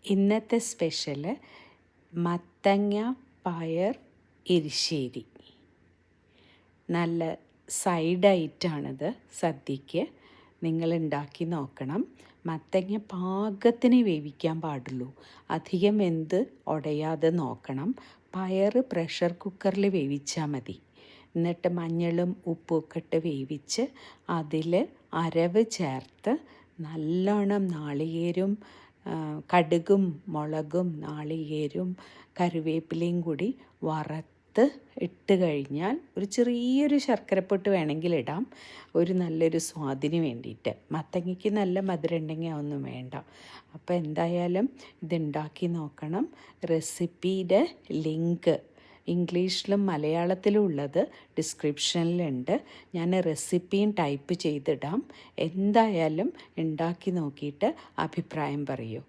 ഇന്നത്തെ സ്പെഷ്യല് മത്തങ്ങ പയർ എരിശ്ശേരി. നല്ല സൈഡായിട്ടാണിത് സദ്യക്ക്. നിങ്ങൾ ഉണ്ടാക്കി നോക്കണം. മത്തങ്ങ പാകത്തിന് വേവിക്കാൻ പാടുള്ളൂ, അധികം വെന്ത് ഉടയാതെ നോക്കണം. പയർ പ്രഷർ കുക്കറിൽ വേവിച്ചാൽ മതി. എന്നിട്ട് മഞ്ഞളും ഉപ്പുമൊക്കെ ഇട്ട് വേവിച്ച് അതിൽ അരവ് ചേർത്ത് നല്ലോണം നാളികേരും കടുകും മുളകും നാളികേരും കറിവേപ്പിലയും കൂടി വറുത്ത് ഇട്ട് കഴിഞ്ഞാൽ ഒരു ചെറിയൊരു ശർക്കരപ്പൊട്ട് വേണമെങ്കിൽ ഇടാം, ഒരു നല്ലൊരു സ്വാദിന് വേണ്ടിയിട്ട്. മത്തങ്ങയ്ക്ക് നല്ല മധുരം ഉണ്ടെങ്കിൽ അതൊന്നും വേണ്ട. അപ്പോൾ എന്തായാലും ഇതുണ്ടാക്കി നോക്കണം. റെസിപ്പിയുടെ ലിങ്ക് ഇംഗ്ലീഷിലും മലയാളത്തിലും ഉള്ളത് ഡിസ്ക്രിപ്ഷനിലുണ്ട്. ഞാൻ റെസിപ്പിയും ടൈപ്പ് ചെയ്തിടാം. എന്തായാലും ഉണ്ടാക്കി നോക്കിയിട്ട് അഭിപ്രായം പറയൂ.